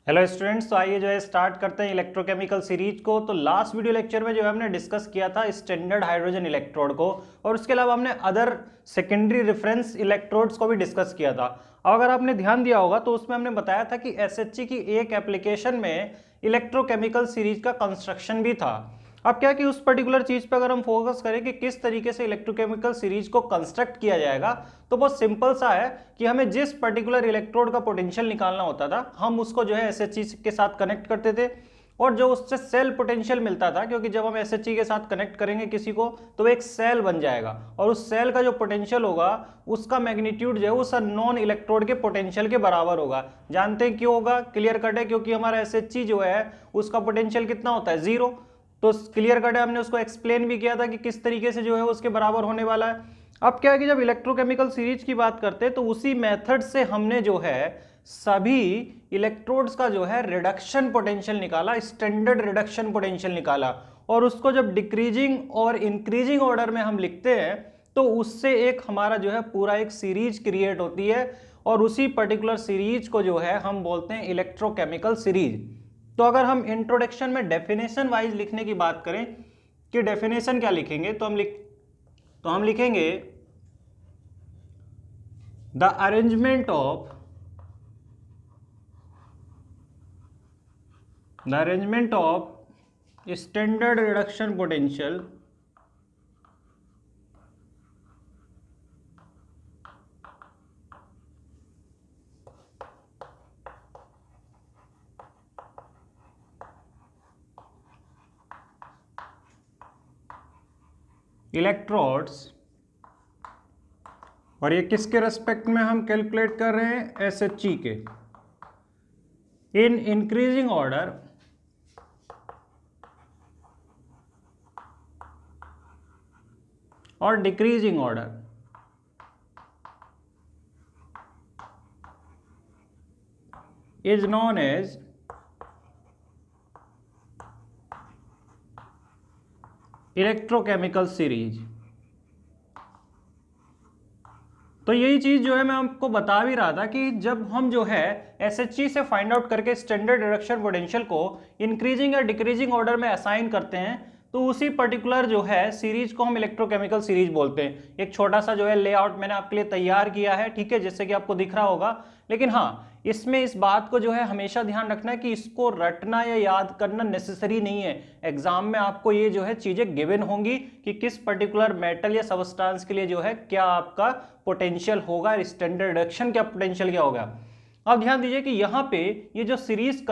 Hello students, तो आइए जो है स्टार्ट करते हैं इलेक्ट्रोकेमिकल सीरीज को। तो लास्ट वीडियो लेक्चर में जो है हमने डिस्कस किया था स्टैंडर्ड हाइड्रोजन इलेक्ट्रोड को, और उसके अलावा हमने अदर सेकेंडरी रेफरेंस इलेक्ट्रोड्स को भी डिस्कस किया था। अब अगर आपने ध्यान दिया होगा तो उसमें हमने बताया था कि एसएचजी की एक एप्लीकेशन में इलेक्ट्रोकेमिकल सीरीज का कंस्ट्रक्शन भी था। अब क्या कि उस पर्टिकुलर चीज पे अगर हम फोकस करें कि किस तरीके से इलेक्ट्रोकेमिकल सीरीज को कंस्ट्रक्ट किया जाएगा, तो बहुत सिंपल सा है कि हमें जिस पर्टिकुलर इलेक्ट्रोड का पोटेंशियल निकालना होता था हम उसको जो है एसएचजी के साथ कनेक्ट करते थे, और जो उससे सेल पोटेंशियल मिलता था, क्योंकि जब हम एसएचजी के साथ कनेक्ट करेंगे किसी को तो एक सेल बन जाएगा, और उस सेल का जो पोटेंशियल होगा उसका मैग्नीट्यूड जो है उस नॉन इलेक्ट्रोड के पोटेंशियल के बराबर होगा। जानते हैं क्यों होगा? क्लियर कट है, क्योंकि हमारा एसएचजी जो है उसका पोटेंशियल कितना होता है? जीरो। तो क्लियर कट है, हमने उसको एक्सप्लेन भी किया था कि किस तरीके से जो है उसके बराबर होने वाला है। अब क्या है कि जब इलेक्ट्रोकेमिकल सीरीज की बात करते हैं तो उसी मेथड से हमने जो है सभी इलेक्ट्रोड्स का जो है रिडक्शन पोटेंशियल निकाला, स्टैंडर्ड रिडक्शन पोटेंशियल निकाला, और उसको जब डिक्रीजिंग और इंक्रीजिंग ऑर्डर में हम लिखते हैं तो उससे एक हमारा जो है पूरा एक सीरीज क्रिएट होती है, और उसी पर्टिकुलर सीरीज को जो है हम बोलते हैं इलेक्ट्रोकेमिकल सीरीज। तो अगर हम इंट्रोडक्शन में डेफिनेशन वाइज लिखने की बात करें कि डेफिनेशन क्या लिखेंगे, तो हम लिखेंगे the arrangement of standard reduction potential electrodes, और ये किसके रेस्पेक्ट में हम कैलकुलेट कर रहे हैं? एसएचजी के। इन इंक्रीजिंग ऑर्डर और decreasing order. Is known as electrochemical series. तो यही चीज जो है मैं आपको बता भी रहा था कि जब हम जो है एसएचजी से फाइंड आउट करके स्टैंडर्ड रिडक्शन पोटेंशियल को इंक्रीजिंग या डिक्रीजिंग ऑर्डर में असाइन करते हैं तो उसी पर्टिकुलर जो है सीरीज को हम इलेक्ट्रोकेमिकल सीरीज बोलते हैं। एक छोटा सा जो है लेआउट मैंने आपके लिए तैयार किया है, ठीक है, जिससे कि आपको दिख रहा होगा। लेकिन हाँ, इसमें इस बात को जो है हमेशा ध्यान रखना है कि इसको रटना या याद करना नेसेसरी नहीं है। एग्जाम में आपको ये जो है चीजें गिवन होंगी कि किस पर्टिकुलर मेटल या सबस्टांस के लिए जो है क्या आपका पोटेंशियल होगा, स्टैंडर्ड रिडक्शन क्या पोटेंशियल क्या होगा। अब ध्यान दीजिए कि यहाँ पे ये जो सीरीज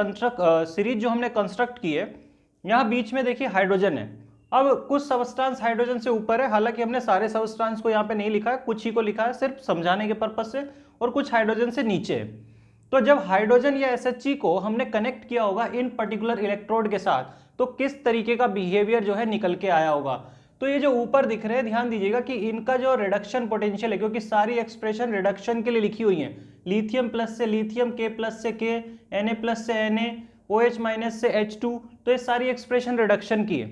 जो हमने कंस्ट्रक्ट की है, यहाँ बीच में देखिए हाइड्रोजन है। अब कुछ सबस्टांस हाइड्रोजन से ऊपर है, हालांकि हमने सारे सबस्टांस को यहाँ पे नहीं लिखा है, कुछ ही को लिखा है सिर्फ समझाने के पर्पज से, और कुछ हाइड्रोजन से नीचे है। तो जब हाइड्रोजन या एसएचजी को हमने कनेक्ट किया होगा इन पर्टिकुलर इलेक्ट्रोड के साथ, तो किस तरीके का बिहेवियर जो है निकल के आया होगा। तो ये जो ऊपर दिख रहे हैं, ध्यान दीजिएगा कि इनका जो रिडक्शन पोटेंशियल है, क्योंकि सारी एक्सप्रेशन रिडक्शन के लिए लिखी हुई है, लिथियम प्लस से लिथियम, के प्लस से के, Na प्लस से Na, OH माइनस से H2, तो ये सारी एक्सप्रेशन रिडक्शन की है।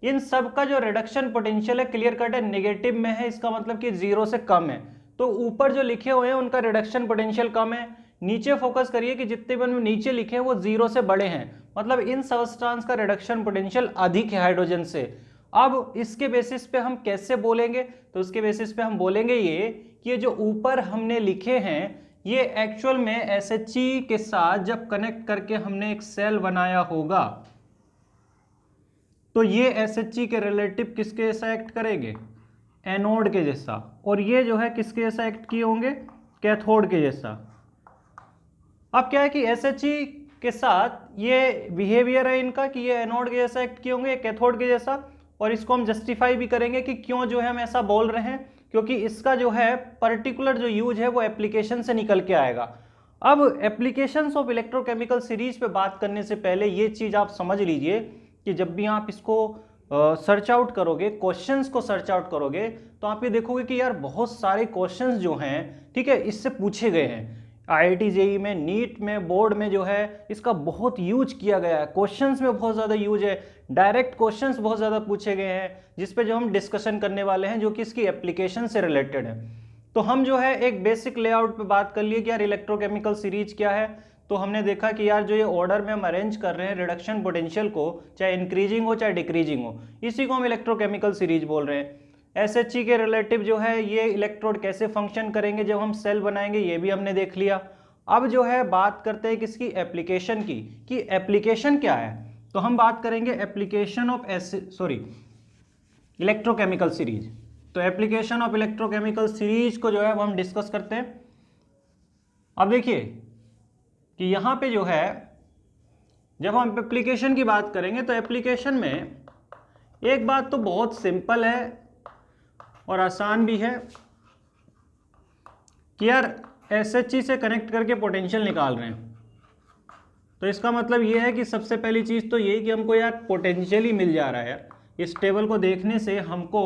इन सब का जो रिडक्शन पोटेंशियल है क्लियर कट है, नेगेटिव में है, इसका मतलब कि जीरो से कम है। तो ऊपर जो लिखे हुए हैं उनका रिडक्शन पोटेंशियल कम है। नीचे फोकस करिए कि जितने भी नीचे लिखे हैं वो जीरो से बड़े हैं, मतलब इन सबस्टांस का रिडक्शन पोटेंशियल अधिक है हाइड्रोजन से। अब इसके बेसिस पे हम कैसे बोलेंगे? तो इसके बेसिस पे हम बोलेंगे ये कि ये जो ऊपर हमने लिखे हैं ये एक्चुअल में एसएचजी के साथ जब कनेक्ट करके हमने एक सेल बनाया होगा तो ये एसएचजी के रिलेटिव किसके जैसा एक्ट करेंगे? एनोड के जैसा। और ये जो है किसके जैसा एक्ट किए होंगे? कैथोड के जैसा। अब क्या है कि एसएचजी के साथ ये बिहेवियर है इनका कि ये एनोड के जैसा एक्ट किए होंगे, कैथोड के जैसा, और इसको हम जस्टिफाई भी करेंगे कि क्यों जो है हम ऐसा बोल रहे हैं, क्योंकि इसका जो है पर्टिकुलर जो यूज है वो एप्लीकेशन से निकल के आएगा। अब एप्लीकेशंस ऑफ इलेक्ट्रोकेमिकल सीरीज पे बात करने से पहले ये चीज आप समझ लीजिए कि जब भी आप इसको सर्च आउट करोगे, क्वेश्चंस को सर्च आउट करोगे, तो आप ये देखोगे कि यार बहुत सारे क्वेश्चंस जो हैं, ठीक है, इससे पूछे गए हैं। आईआईटी जेईई में, नीट में, बोर्ड में जो है इसका बहुत यूज किया गया है, क्वेश्चंस में बहुत ज़्यादा यूज है, डायरेक्ट क्वेश्चंस बहुत ज़्यादा पूछे गए हैं, जिस पे जो हम डिस्कशन करने वाले हैं जो कि इसकी एप्लीकेशन से रिलेटेड है। तो हम जो है एक बेसिक लेआउट पे बात कर लिए कि यार इलेक्ट्रोकेमिकल सीरीज क्या है। तो हमने देखा कि यार जो ये ऑर्डर में हम अरेंज कर रहे हैं रिडक्शन पोटेंशियल को, चाहे इंक्रीजिंग हो चाहे डिक्रीजिंग हो, इसी को हम इलेक्ट्रोकेमिकल सीरीज बोल रहे हैं। एसएचई के रिलेटिव जो है ये इलेक्ट्रोड कैसे फंक्शन करेंगे जब हम सेल बनाएंगे, ये भी हमने देख लिया। अब जो है बात करते हैं किसकी, एप्लीकेशन की, कि एप्लीकेशन क्या है। तो हम बात करेंगे एप्लीकेशन ऑफ इलेक्ट्रोकेमिकल सीरीज। तो एप्लीकेशन ऑफ इलेक्ट्रोकेमिकल सीरीज को जो है हम डिस्कस करते हैं। अब देखिए कि यहां पे जो है जब हम एप्लीकेशन की बात करेंगे तो एप्लीकेशन में एक बात तो बहुत सिंपल है और आसान भी है कि यार एसएचई से कनेक्ट करके पोटेंशियल निकाल रहे हैं। तो इसका मतलब ये है कि सबसे पहली चीज़ तो यही कि हमको यार पोटेंशियल ही मिल जा रहा है। यार इस टेबल को देखने से हमको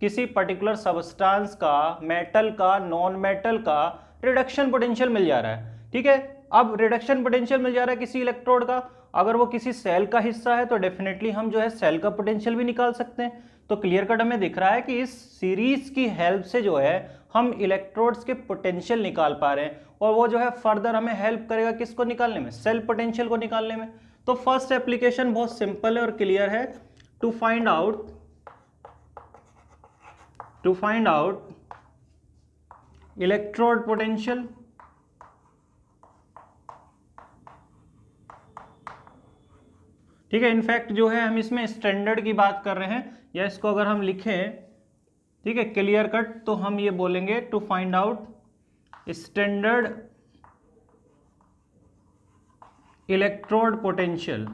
किसी पर्टिकुलर सबस्टांस का, मेटल का, नॉन मेटल का रिडक्शन पोटेंशियल मिल जा रहा है। ठीक है, अब रिडक्शन पोटेंशियल मिल जा रहा है किसी इलेक्ट्रोड का, अगर वो किसी सेल का हिस्सा है तो डेफिनेटली हम जो है सेल का पोटेंशियल भी निकाल सकते हैं। तो क्लियर कट हमें दिख रहा है कि इस सीरीज की हेल्प से जो है हम इलेक्ट्रोड्स के पोटेंशियल निकाल पा रहे हैं, और वो जो है फर्दर हमें हेल्प करेगा किसको निकालने में, सेल पोटेंशियल को निकालने में। तो फर्स्ट एप्लीकेशन बहुत सिंपल है और क्लियर है, to find out electrode potential. ठीक है, इनफैक्ट जो है हम इसमें स्टैंडर्ड की बात कर रहे हैं, या इसको अगर हम लिखें, ठीक है, क्लियर कट, तो हम ये बोलेंगे to find out standard electrode potential.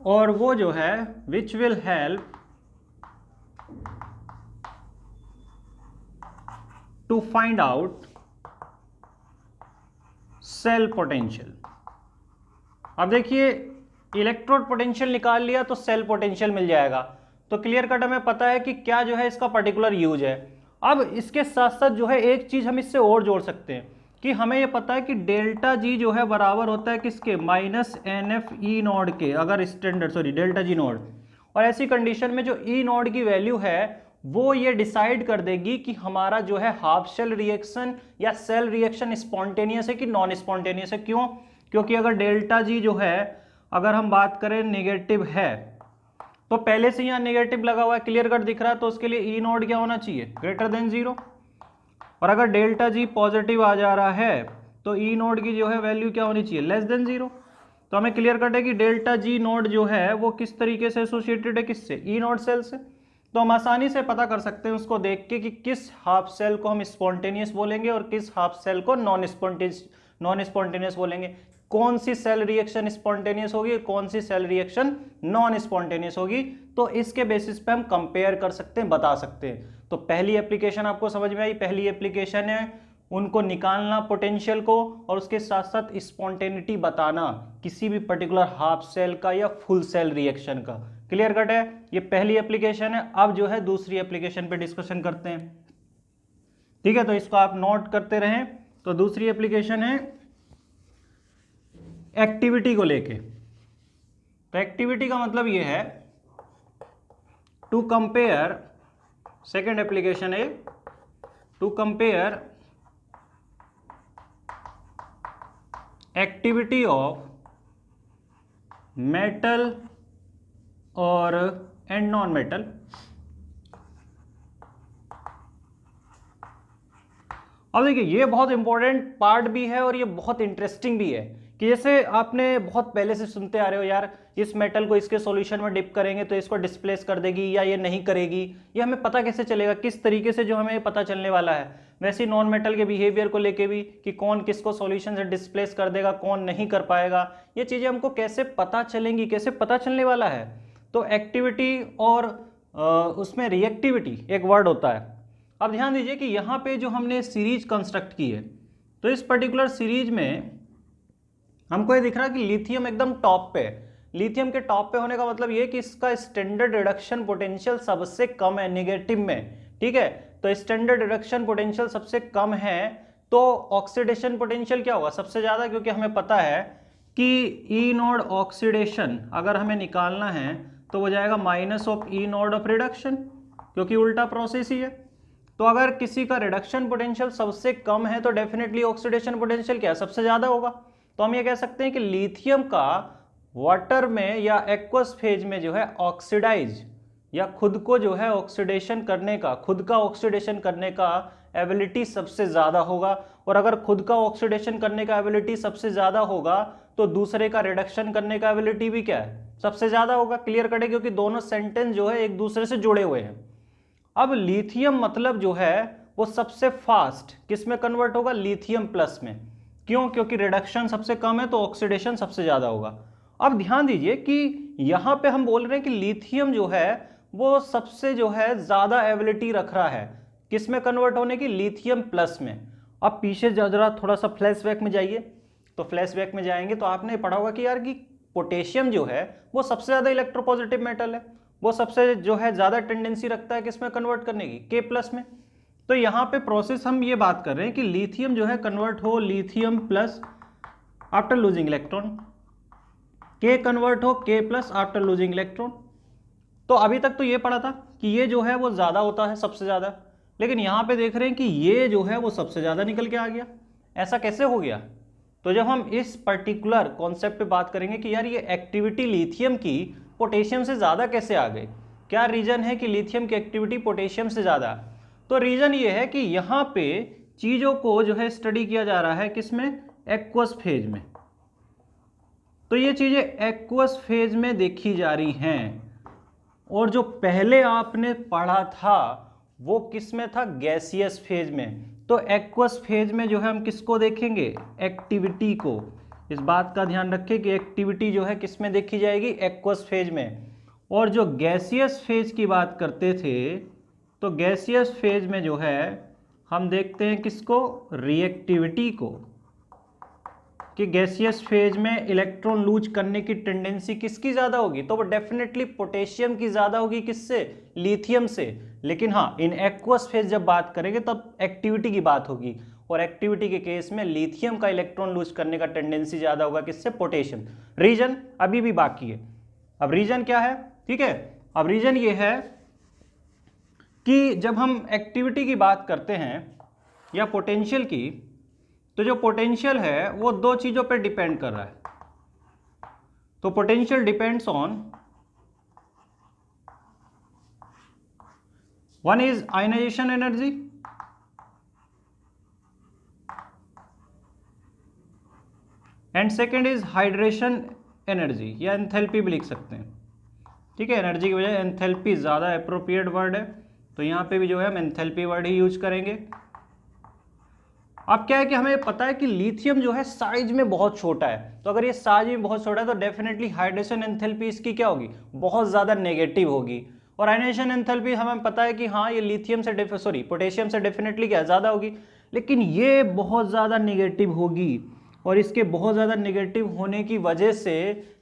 और वो जो है which will help to find out cell potential. अब देखिए इलेक्ट्रोड पोटेंशियल निकाल लिया तो सेल पोटेंशियल मिल जाएगा। तो क्लियर कट हमें पता है कि क्या जो है इसका पर्टिकुलर यूज है। अब इसके साथ साथ जो है एक चीज हम इससे और जोड़ सकते हैं कि हमें यह पता है कि डेल्टा जी जो है बराबर होता है किसके, minus N F E naught के, अगर डेल्टा जी नॉड। और ऐसी कंडीशन में जो ई नॉड की वैल्यू है वो ये डिसाइड कर देगी कि हमारा जो है हाफ शेल रिएक्शन या सेल रिएक्शन स्पॉन्टेनियस है कि नॉन स्पॉन्टेनियस है। क्यों? क्योंकि अगर डेल्टा जी जो है अगर हम बात करें नेगेटिव है, तो पहले से यहाँ नेगेटिव लगा हुआ है, क्लियर कट दिख रहा है, तो उसके लिए ई नॉट क्या होना चाहिए, ग्रेटर देन 0। और अगर डेल्टा जी पॉजिटिव आ जा रहा है तो ई नॉट की जो है वैल्यू क्या होनी चाहिए, लेस देन 0। तो हमें क्लियर कट है कि डेल्टा जी नॉट जो है वो किस तरीके से एसोसिएटेड है, किससे, ई नॉट सेल से। तो हम आसानी से पता कर सकते हैं उसको देख के कि किस हाफ सेल को हम स्पॉन्टेनियस बोलेंगे और किस हाफ सेल को नॉन स्पॉन्टेनियस बोलेंगे। कौन सी सेल रिएक्शन स्पॉन्टेनियस होगी, कौन सी सेल रिएक्शन नॉन स्पॉन्टेनियस होगी। तो इसके बेसिस पे हम कंपेयर कर सकते हैं, बता सकते हैं। तो पहली एप्लीकेशन आपको समझ में आई, पहली एप्लीकेशन है उनको निकालना पोटेंशियल को, और उसके साथ साथ स्पॉन्टेनिटी बताना किसी भी पर्टिकुलर हाफ सेल का या फुल सेल रिएक्शन का। क्लियर कट है, ये पहली एप्लीकेशन है। अब जो है दूसरी एप्लीकेशन पे डिस्कशन करते हैं। ठीक है, तो इसको आप नोट करते रहें। तो दूसरी एप्लीकेशन है एक्टिविटी को लेके। तो एक्टिविटी का मतलब ये है टू कंपेयर, सेकेंड एप्लीकेशन है to compare activity of metal और एंड नॉन मेटल। अब देखिए ये बहुत इंपॉर्टेंट पार्ट भी है और ये बहुत इंटरेस्टिंग भी है कि जैसे आपने बहुत पहले से सुनते आ रहे हो, यार इस मेटल को इसके सॉल्यूशन में डिप करेंगे तो इसको डिस्प्लेस कर देगी या ये नहीं करेगी। ये हमें पता कैसे चलेगा, किस तरीके से जो हमें पता चलने वाला है। वैसे नॉन मेटल के बिहेवियर को लेके भी कि कौन किसको सॉल्यूशन से डिस्प्लेस कर देगा, कौन नहीं कर पाएगा, ये चीज़ें हमको कैसे पता चलेंगी, कैसे पता चलने वाला है। तो एक्टिविटी और उसमें रिएक्टिविटी एक वर्ड होता है। अब ध्यान दीजिए कि यहाँ पे जो हमने सीरीज कंस्ट्रक्ट की है, तो इस पर्टिकुलर सीरीज में हमको ये दिख रहा है कि लिथियम एकदम टॉप पे। लिथियम के टॉप पे होने का मतलब ये कि इसका स्टैंडर्ड रिडक्शन पोटेंशियल सबसे कम है नेगेटिव में। ठीक है, तो स्टैंडर्ड रिडक्शन पोटेंशियल सबसे कम है, तो ऑक्सीडेशन पोटेंशियल क्या होगा, सबसे ज्यादा, क्योंकि हमें पता है कि ई नोड ऑक्सीडेशन अगर हमें निकालना है तो वो जाएगा minus of E node of reduction, क्योंकि उल्टा प्रोसेस ही है। तो अगर किसी का रिडक्शन पोटेंशियल सबसे कम है तो डेफिनेटली ऑक्सीडेशन पोटेंशियल क्या सबसे ज़्यादा होगा। तो हम ये कह सकते हैं कि लिथियम का वाटर में या एक्वस फेज में जो है ऑक्सीडाइज या खुद को जो है ऑक्सीडेशन करने का, खुद का ऑक्सीडेशन करने का एबिलिटी सबसे ज़्यादा होगा। और अगर खुद का ऑक्सीडेशन करने का एबिलिटी सबसे ज़्यादा होगा तो दूसरे का रिडक्शन करने का एबिलिटी भी क्या है सबसे ज़्यादा होगा। क्लियर कटे, क्योंकि दोनों सेंटेंस जो है एक दूसरे से जुड़े हुए हैं। अब लिथियम मतलब जो है वो सबसे फास्ट किस में कन्वर्ट होगा, लिथियम प्लस में। क्यों? क्योंकि रिडक्शन सबसे कम है तो ऑक्सीडेशन सबसे ज़्यादा होगा। अब ध्यान दीजिए कि यहाँ पे हम बोल रहे हैं कि लिथियम जो है वो सबसे जो है ज़्यादा एबिलिटी रख रहा है किस में कन्वर्ट होने की, लिथियम प्लस में। अब पीछे जरा थोड़ा सा फ्लैशबैक में जाइए, तो फ्लैशबैक में जाएंगे तो आपने पढ़ा होगा कि यार कि पोटेशियम जो है वो सबसे ज़्यादा इलेक्ट्रोपॉजिटिव मेटल है, वो सबसे जो है ज़्यादा टेंडेंसी रखता है किस में कन्वर्ट करने की, के प्लस में। तो यहाँ पे प्रोसेस हम ये बात कर रहे हैं कि लिथियम जो है कन्वर्ट हो lithium plus after losing electron, के कन्वर्ट हो के प्लस आफ्टर लूजिंग इलेक्ट्रॉन। तो अभी तक तो ये पढ़ा था कि ये जो है वो ज़्यादा होता है सबसे ज़्यादा, लेकिन यहाँ पे देख रहे हैं कि ये जो है वो सबसे ज़्यादा निकल के आ गया। ऐसा कैसे हो गया? तो जब हम इस पर्टिकुलर कॉन्सेप्ट पे बात करेंगे कि यार ये एक्टिविटी लिथियम की पोटेशियम से ज़्यादा कैसे आ गई, क्या रीज़न है कि लिथियम की एक्टिविटी पोटेशियम से ज़्यादा। तो रीज़न ये है कि यहाँ पे चीज़ों को जो है स्टडी किया जा रहा है किसमें, एक्वस फेज में। तो ये चीज़ें एक्वस फेज में देखी जा रही हैं, और जो पहले आपने पढ़ा था वो किस में था, गैसियस फेज में। तो एक्वस फेज में जो है हम किसको देखेंगे, एक्टिविटी को। इस बात का ध्यान रखें कि एक्टिविटी जो है किस में देखी जाएगी, एक्वस फेज में। और जो गैसियस फेज की बात करते थे तो गैसियस फेज में जो है हम देखते हैं किसको, रिएक्टिविटी को, कि गैसियस फेज में इलेक्ट्रॉन लूज करने की टेंडेंसी किसकी ज़्यादा होगी, तो वो डेफिनेटली पोटेशियम की ज़्यादा होगी, किससे, लिथियम से। लेकिन हाँ, इन एक्वस फेज जब बात करेंगे तब एक्टिविटी की बात होगी, और एक्टिविटी के केस में लिथियम का इलेक्ट्रॉन लूज करने का टेंडेंसी ज़्यादा होगा किससे, पोटेशियम। रीजन अभी भी बाकी है। अब रीजन क्या है, ठीक है, अब रीजन ये है कि जब हम एक्टिविटी की बात करते हैं या पोटेंशियल की, तो जो पोटेंशियल है वो दो चीज़ों पर डिपेंड कर रहा है। तो potential depends on, one is ionisation energy and second is hydration energy, या एंथैल्पी भी लिख सकते हैं। ठीक है, एनर्जी की बजाय एंथैल्पी ज़्यादा एप्रोप्रिएट वर्ड है, तो यहाँ पे भी जो है हम एंथैल्पी वर्ड ही यूज करेंगे। अब क्या है कि हमें पता है कि लिथियम जो है साइज में बहुत छोटा है, तो अगर ये साइज में बहुत छोटा है तो डेफिनेटली हाइड्रेशन एंथैल्पी इसकी क्या होगी, बहुत ज़्यादा नेगेटिव होगी। और आयनाइजेशन एंथैल्पी हमें पता है कि हाँ ये लिथियम से पोटेशियम से डेफिनेटली क्या ज़्यादा होगी, लेकिन ये बहुत ज़्यादा नेगेटिव होगी, और इसके बहुत ज़्यादा नेगेटिव होने की वजह से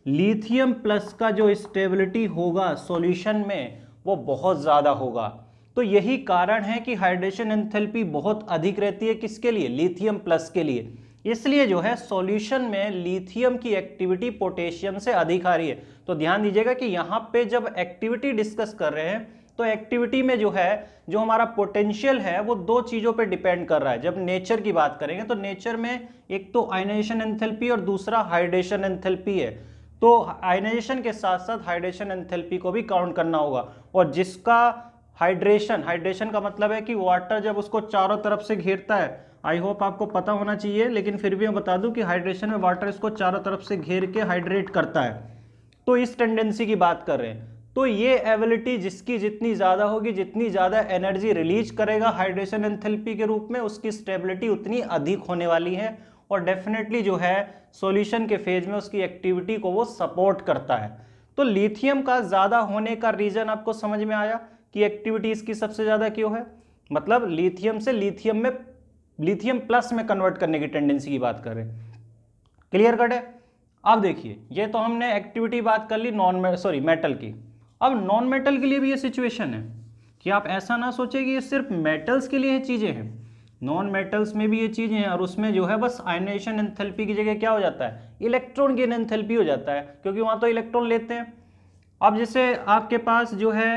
लिथियम प्लस का जो स्टेबिलिटी होगा सॉल्यूशन में वो बहुत ज़्यादा होगा। तो यही कारण है कि हाइड्रेशन एंथैल्पी बहुत अधिक रहती है किसके लिए, लिथियम प्लस के लिए। इसलिए जो है सॉल्यूशन में लिथियम की एक्टिविटी पोटेशियम से अधिक आ रही है। तो ध्यान दीजिएगा कि यहाँ पे जब एक्टिविटी डिस्कस कर रहे हैं तो एक्टिविटी में जो है जो हमारा पोटेंशियल है वो दो चीज़ों पे डिपेंड कर रहा है। जब नेचर की बात करेंगे तो नेचर में एक तो आयनाइजेशन एंथैल्पी और दूसरा हाइड्रेशन एंथैल्पी है, तो आयनाइजेशन के साथ साथ हाइड्रेशन एंथैल्पी को भी काउंट करना होगा। और जिसका हाइड्रेशन का मतलब है कि वाटर जब उसको चारों तरफ से घेरता है, आई होप आपको पता होना चाहिए, लेकिन फिर भी मैं बता दूं कि हाइड्रेशन में वाटर इसको चारों तरफ से घेर के हाइड्रेट करता है, तो इस टेंडेंसी की बात कर रहे हैं। तो ये एबिलिटी जिसकी जितनी ज़्यादा होगी, जितनी ज़्यादा एनर्जी रिलीज करेगा हाइड्रेशन एंथैल्पी के रूप में, उसकी स्टेबिलिटी उतनी अधिक होने वाली है, और डेफिनेटली जो है सॉल्यूशन के फेज में उसकी एक्टिविटी को वो सपोर्ट करता है। तो लिथियम का ज़्यादा होने का रीज़न आपको समझ में आया कि एक्टिविटी इसकी सबसे ज़्यादा क्यों है, मतलब लिथियम से लिथियम प्लस में कन्वर्ट करने की टेंडेंसी की बात कर रहे हैं। क्लियर कट है? अब देखिए, ये तो हमने एक्टिविटी बात कर ली मेटल की। अब नॉन मेटल के लिए भी ये सिचुएशन है कि आप ऐसा ना सोचें कि ये सिर्फ मेटल्स के लिए चीज़ें हैं। नॉन मेटल्स में भी ये चीज़ें हैं, और उसमें जो है बस आयनाइजेशन एंथैल्पी की जगह क्या हो जाता है, इलेक्ट्रॉन गेन एंथैल्पी हो जाता है, क्योंकि वहाँ तो इलेक्ट्रॉन लेते हैं। अब जैसे आपके पास जो है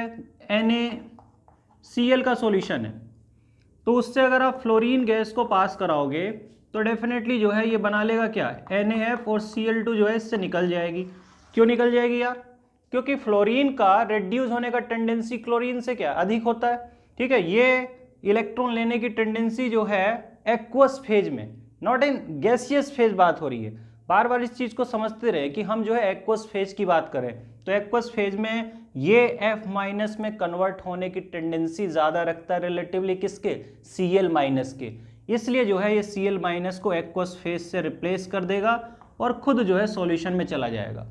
NaCl का सॉल्यूशन है, तो उससे अगर आप फ्लोरीन गैस को पास कराओगे तो डेफिनेटली जो है ये बना लेगा क्या, NaF, और Cl2 जो है इससे निकल जाएगी। क्यों निकल जाएगी यार, क्योंकि फ्लोरीन का रेड्यूस होने का टेंडेंसी क्लोरीन से क्या अधिक होता है। ठीक है, ये इलेक्ट्रॉन लेने की टेंडेंसी जो है एक्वस फेज में, नॉट इन गैसियस फेज बात हो रही है। बार बार इस चीज को समझते रहे कि हम जो है एक्वस फेज की बात करें, तो एक्वस फेज में ये F माइनस में कन्वर्ट होने की टेंडेंसी ज्यादा रखता है रिलेटिवली किसके, Cl माइनस के। इसलिए जो है ये Cl माइनस को एक्वस फेज से रिप्लेस कर देगा और खुद जो है सॉल्यूशन में चला जाएगा।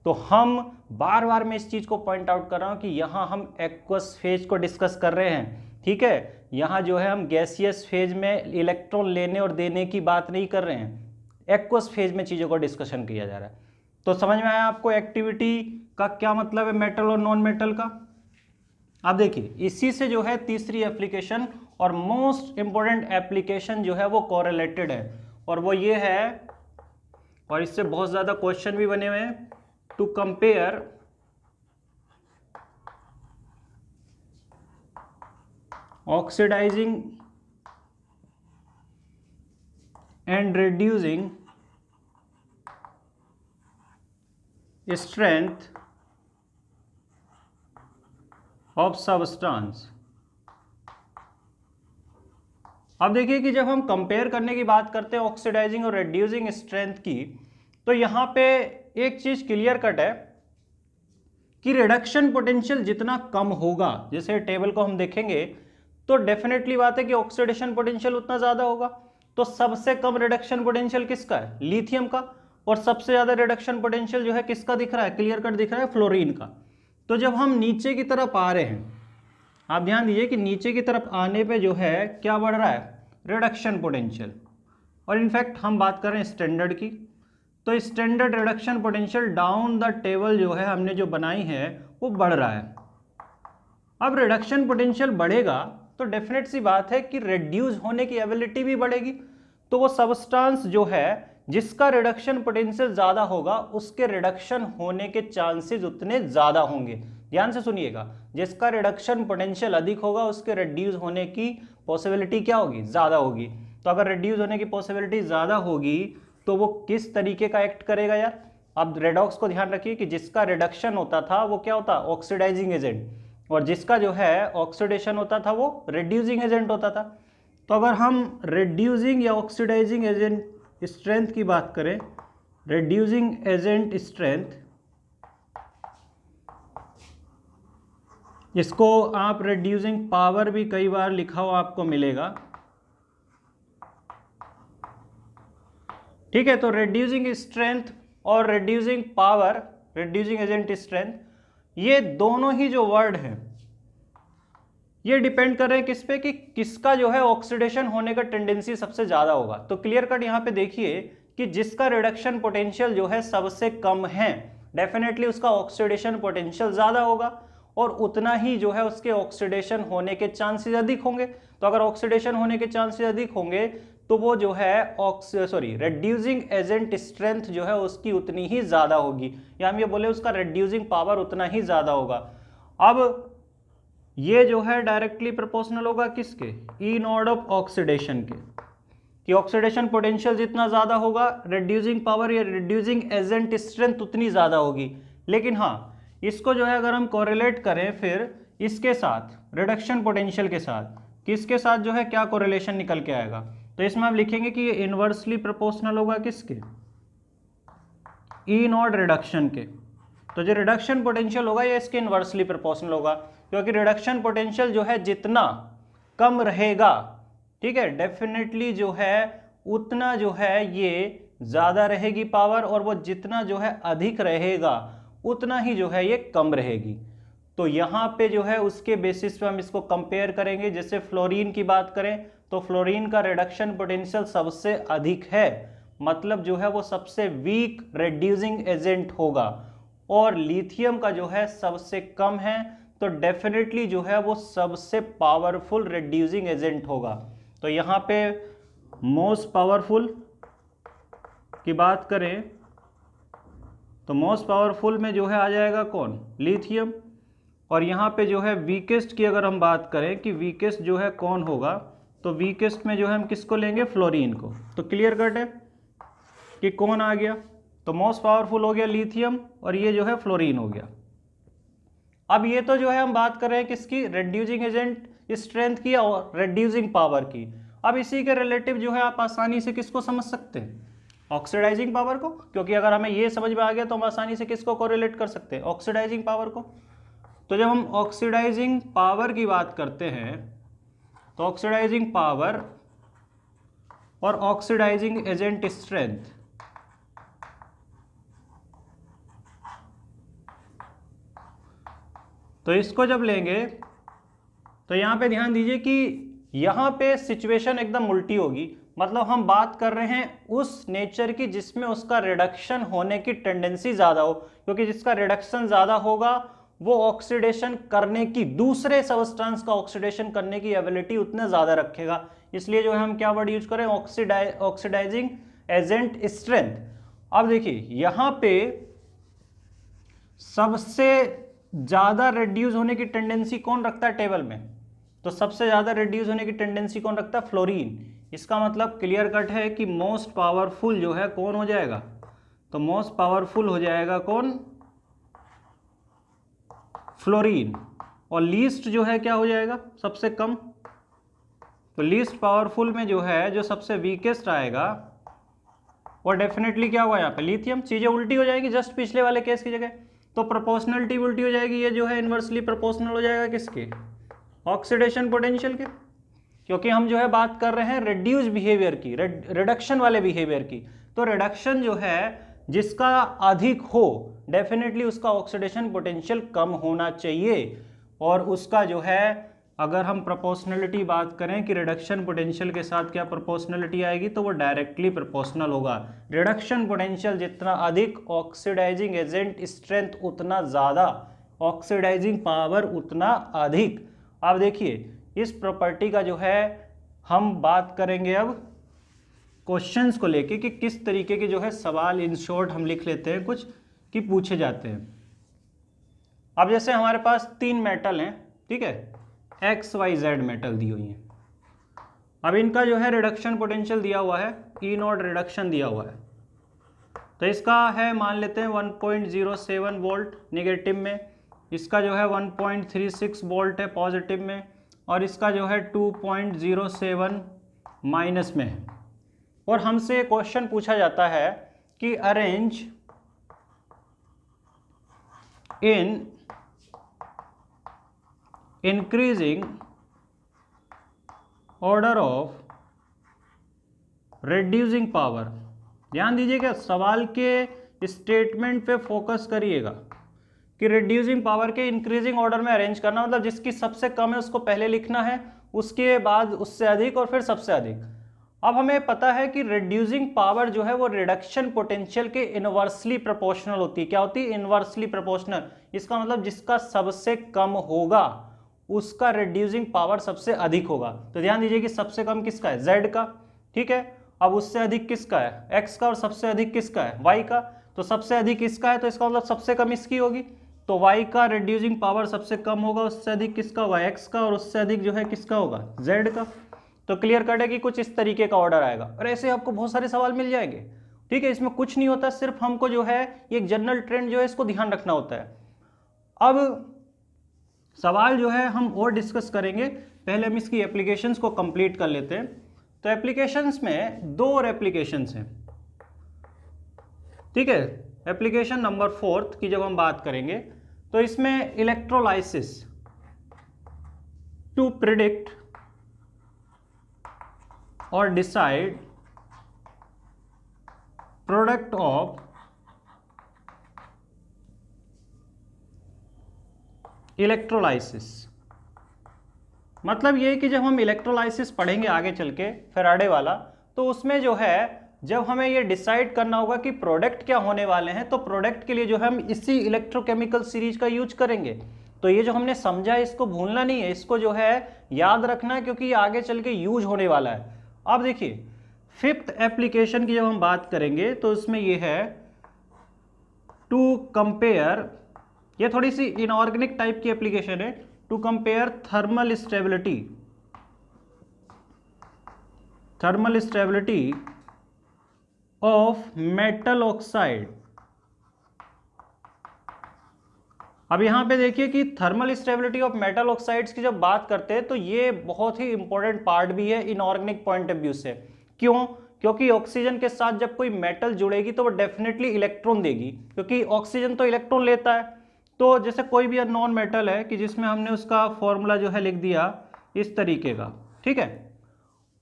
तो हम बार बार मैं इस चीज को पॉइंट आउट कर रहा हूं कि यहां हम एक्वस फेज को डिस्कस कर रहे हैं। ठीक है, यहां जो है हम गैसियस फेज में इलेक्ट्रॉन लेने और देने की बात नहीं कर रहे हैं, एक्वस फेज में चीजों का डिस्कशन किया जा रहा है। तो समझ में आया आपको एक्टिविटी का क्या मतलब है मेटल और नॉन मेटल का। अब देखिए इसी से जो है तीसरी एप्लीकेशन और मोस्ट इंपॉर्टेंट एप्लीकेशन जो है वो कोरिलेटेड है, और वो ये है, और इससे बहुत ज्यादा क्वेश्चन भी बने हुए हैं, to compare oxidising and reducing strength of substance. अब देखिए कि जब हम कंपेयर करने की बात करते हैं ऑक्सीडाइजिंग और रिड्यूसिंग स्ट्रेंथ की, तो यहां पे एक चीज क्लियर कट है कि रिडक्शन पोटेंशियल जितना कम होगा, जैसे टेबल को हम देखेंगे तो डेफिनेटली बात है कि ऑक्सीडेशन पोटेंशियल उतना ज्यादा होगा। तो सबसे कम रिडक्शन पोटेंशियल किसका है, लिथियम का, और सबसे ज्यादा रिडक्शन पोटेंशियल जो है किसका दिख रहा है, क्लियर कट दिख रहा है, फ्लोरीन का। तो जब हम नीचे की तरफ आ रहे हैं, आप ध्यान दीजिए कि नीचे की तरफ आने पे जो है क्या बढ़ रहा है, रिडक्शन पोटेंशियल। और इनफैक्ट हम बात कर रहे हैं स्टैंडर्ड की, तो standard reduction potential down the table जो है हमने जो बनाई है वो बढ़ रहा है। अब रिडक्शन पोटेंशियल बढ़ेगा तो डेफिनेट सी बात है कि रिड्यूस होने की एबिलिटी भी बढ़ेगी। तो वो सबस्टेंस जो है जिसका रिडक्शन पोटेंशियल ज्यादा होगा उसके रिडक्शन होने के चांसेस उतने ज्यादा होंगे। ध्यान से सुनिएगा, जिसका रिडक्शन पोटेंशियल अधिक होगा उसके रिड्यूस होने की पॉसिबिलिटी क्या होगी, ज्यादा होगी। तो अगर रिड्यूस होने की पॉसिबिलिटी ज्यादा होगी तो वो किस तरीके का एक्ट करेगा यार। अब रेडॉक्स को ध्यान रखिए कि जिसका रिडक्शन होता था वो क्या होता, ऑक्सीडाइजिंग एजेंट, और जिसका जो है ऑक्सीडेशन होता था वो रिड्यूसिंग एजेंट होता था। तो अगर हम रिड्यूसिंग या ऑक्सीडाइजिंग एजेंट स्ट्रेंथ की बात करें, रिड्यूसिंग एजेंट स्ट्रेंथ, इसको आप रिड्यूसिंग पावर भी कई बार लिखा हुआ आपको मिलेगा। ठीक है, तो रिड्यूसिंग स्ट्रेंथ और reducing power, reducing agent strength, ये दोनों ही जो वर्ड हैं ये डिपेंड कर रहे हैं किस पे, कि किसका जो है ऑक्सीडेशन होने का टेंडेंसी सबसे ज्यादा होगा। तो क्लियर कट यहां पे देखिए कि जिसका रिडक्शन पोटेंशियल जो है सबसे कम है डेफिनेटली उसका ऑक्सीडेशन पोटेंशियल ज्यादा होगा, और उतना ही जो है उसके ऑक्सीडेशन होने के चांसेस अधिक होंगे। तो अगर ऑक्सीडेशन होने के चांसेस अधिक होंगे तो वो जो है रिड्यूसिंग एजेंट स्ट्रेंथ जो है उसकी उतनी ही ज्यादा होगी, या हम ये बोले उसका रिड्यूसिंग पावर उतना ही ज्यादा होगा। अब ये जो है डायरेक्टली प्रोपोर्शनल होगा किसके, ई नॉट ऑफ ऑक्सीडेशन के, कि ऑक्सीडेशन पोटेंशियल जितना ज्यादा होगा रिड्यूसिंग पावर या रिड्यूसिंग एजेंट स्ट्रेंथ उतनी ज्यादा होगी। लेकिन हाँ, इसको जो है अगर हम कोरिलेट करें फिर इसके साथ, रिडक्शन पोटेंशियल के साथ, किसके साथ जो है क्या कोरिलेशन निकल के आएगा, तो इसमें आप लिखेंगे कि ये इनवर्सली प्रोपोर्शनल होगा किसके, ई नॉट रिडक्शन के। तो जो रिडक्शन पोटेंशियल होगा ये इसके इनवर्सली प्रोपोर्शनल होगा, क्योंकि रिडक्शन पोटेंशियल जो है जितना कम रहेगा, ठीक है, डेफिनेटली जो है उतना जो है ये ज्यादा रहेगी पावर, और वो जितना जो है अधिक रहेगा उतना ही जो है ये कम रहेगी। तो यहाँ पे जो है उसके बेसिस पे हम इसको कंपेयर करेंगे। जैसे फ्लोरीन की बात करें तो फ्लोरीन का रिडक्शन पोटेंशियल सबसे अधिक है, मतलब जो है वो सबसे वीक रिड्यूसिंग एजेंट होगा, और लिथियम का जो है सबसे कम है, तो डेफिनेटली जो है वो सबसे पावरफुल रिड्यूसिंग एजेंट होगा। तो यहाँ पे मोस्ट पावरफुल की बात करें तो मोस्ट पावरफुल में जो है आ जाएगा कौन, लिथियम। और यहाँ पे जो है वीकेस्ट की अगर हम बात करें कि वीकेस्ट जो है कौन होगा, तो वीकेस्ट में जो है हम किसको लेंगे, फ्लोरीन को। तो क्लियर कट है कि कौन आ गया, तो मोस्ट पावरफुल हो गया लिथियम और ये जो है फ्लोरीन हो गया। अब ये तो जो है हम बात कर रहे हैं किसकी, रेड्यूसिंग एजेंट स्ट्रेंथ की और रेड्यूसिंग पावर की। अब इसी के रिलेटिव जो है आप आसानी से किसको समझ सकते हैं, ऑक्सीडाइजिंग पावर को, क्योंकि अगर हमें ये समझ में आ गया तो हम आसानी से किसको कोरिलेट कर सकते हैं, ऑक्सीडाइजिंग पावर को। तो जब हम ऑक्सीडाइजिंग पावर की बात करते हैं तो ऑक्सीडाइजिंग पावर और ऑक्सीडाइजिंग एजेंट स्ट्रेंथ, तो इसको जब लेंगे तो यहां पे ध्यान दीजिए कि यहां पे सिचुएशन एकदम उल्टी होगी। मतलब हम बात कर रहे हैं उस नेचर की जिसमें उसका रिडक्शन होने की टेंडेंसी ज्यादा हो, क्योंकि जिसका रिडक्शन ज्यादा होगा वो ऑक्सीडेशन करने की, दूसरे सबस्टेंस का ऑक्सीडेशन करने की एबिलिटी उतने ज्यादा रखेगा। इसलिए जो है हम क्या वर्ड यूज करें, ऑक्सीडाइजिंग एजेंट स्ट्रेंथ। अब देखिए यहां पे सबसे ज्यादा रिड्यूस होने की टेंडेंसी कौन रखता है टेबल में, तो सबसे ज्यादा रिड्यूस होने की टेंडेंसी कौन रखता है, फ्लोरीन। इसका मतलब क्लियर कट है कि मोस्ट पावरफुल जो है कौन हो जाएगा, तो मोस्ट पावरफुल हो जाएगा कौन, फ्लोरीन। और लीस्ट जो है क्या हो जाएगा, सबसे कम। तो लीस्ट पावरफुल में जो है जो सबसे वीकेस्ट आएगा वो डेफिनेटली क्या हुआ यहाँ पे, लिथियम। चीजें उल्टी हो जाएगी जस्ट पिछले वाले केस की जगह, तो प्रोपोर्शनलिटी उल्टी हो जाएगी, ये जो है इनवर्सली प्रोपोर्शनल हो जाएगा किसके, ऑक्सीडेशन पोटेंशियल के। क्योंकि हम जो है बात कर रहे हैं रिड्यूस बिहेवियर की, रिडक्शन वाले बिहेवियर की। तो रिडक्शन जो है जिसका अधिक हो डेफिनेटली उसका ऑक्सीडेशन पोटेंशियल कम होना चाहिए। और उसका जो है अगर हम प्रोपोर्शनलिटी बात करें कि रिडक्शन पोटेंशियल के साथ क्या प्रोपोर्शनलिटी आएगी, तो वो डायरेक्टली प्रोपोर्शनल होगा। रिडक्शन पोटेंशियल जितना अधिक, ऑक्सीडाइजिंग एजेंट स्ट्रेंथ उतना ज़्यादा, ऑक्सीडाइजिंग पावर उतना अधिक। अब देखिए इस प्रॉपर्टी का जो है हम बात करेंगे अब क्वेश्चंस को लेके कि किस तरीके के जो है सवाल इन शॉर्ट हम लिख लेते हैं कुछ कि पूछे जाते हैं। अब जैसे हमारे पास 3 मेटल हैं, ठीक है, XYZ मेटल दी हुई हैं। अब इनका जो है रिडक्शन पोटेंशियल दिया हुआ है, E0 रिडक्शन दिया हुआ है। तो इसका है मान लेते हैं 1.07 वोल्ट नेगेटिव में, इसका जो है 1.36 वोल्ट है पॉजिटिव में, और इसका जो है 2.07 माइनस में है। और हमसे क्वेश्चन पूछा जाता है कि arrange in increasing order of reducing power. ध्यान दीजिएगा सवाल के स्टेटमेंट पे फोकस करिएगा कि रिड्यूसिंग पावर के इंक्रीजिंग ऑर्डर में अरेंज करना, मतलब जिसकी सबसे कम है उसको पहले लिखना है, उसके बाद उससे अधिक और फिर सबसे अधिक। अब हमें पता है कि रिड्यूसिंग पावर जो है वो रिडक्शन पोटेंशियल के इनवर्सली प्रोपोर्शनल होती है। क्या होती है, इनवर्सली प्रोपोर्शनल। इसका मतलब जिसका सबसे कम होगा उसका रिड्यूसिंग पावर सबसे अधिक होगा। तो ध्यान दीजिए कि सबसे कम किसका है, Z का, ठीक है। अब उससे अधिक किसका है, X का, और सबसे अधिक किसका है, Y का। तो सबसे अधिक इसका है तो इसका मतलब सबसे कम इसकी होगी, तो Y का रिड्यूसिंग पावर सबसे कम होगा, उससे अधिक किसका होगा, X का, और उससे अधिक जो है किसका होगा, Z का। तो क्लियर कट है कि कुछ इस तरीके का ऑर्डर आएगा। और ऐसे आपको बहुत सारे सवाल मिल जाएंगे, ठीक है। इसमें कुछ नहीं होता, सिर्फ हमको जो है एक जनरल ट्रेंड जो है इसको ध्यान रखना होता है। अब सवाल जो है हम और डिस्कस करेंगे, पहले हम इसकी एप्लीकेशंस को कंप्लीट कर लेते हैं। तो एप्लीकेशंस में 2 और एप्लीकेशंस हैं, ठीक है। एप्लीकेशन नंबर 4 की जब हम बात करेंगे तो इसमें इलेक्ट्रोलाइसिस टू प्रिडिक्ट और डिसाइड प्रोडक्ट ऑफ इलेक्ट्रोलाइसिस। मतलब ये कि जब हम इलेक्ट्रोलाइसिस पढ़ेंगे आगे चल के फैराडे वाला, तो उसमें जो है जब हमें ये डिसाइड करना होगा कि प्रोडक्ट क्या होने वाले हैं, तो प्रोडक्ट के लिए जो है हम इसी इलेक्ट्रोकेमिकल सीरीज का यूज करेंगे। तो ये जो हमने समझा है इसको भूलना नहीं है, इसको जो है याद रखना है, क्योंकि ये आगे चल के यूज होने वाला है। अब देखिए फिफ्थ एप्लीकेशन की जब हम बात करेंगे तो उसमें ये है टू कंपेयर, ये थोड़ी सी इनऑर्गेनिक टाइप की एप्लीकेशन है, to compare thermal stability of metal oxide. अब यहां पे देखिए कि thermal stability of metal oxides की जब बात करते हैं तो ये बहुत ही इंपॉर्टेंट पार्ट भी है इनऑर्गेनिक पॉइंट ऑफ व्यू से। क्यों? क्योंकि ऑक्सीजन के साथ जब कोई मेटल जुड़ेगी तो वो डेफिनेटली इलेक्ट्रॉन देगी, क्योंकि ऑक्सीजन तो इलेक्ट्रॉन लेता है। तो जैसे कोई भी नॉन मेटल है कि जिसमें हमने उसका फॉर्मूला जो है लिख दिया इस तरीके का, ठीक है।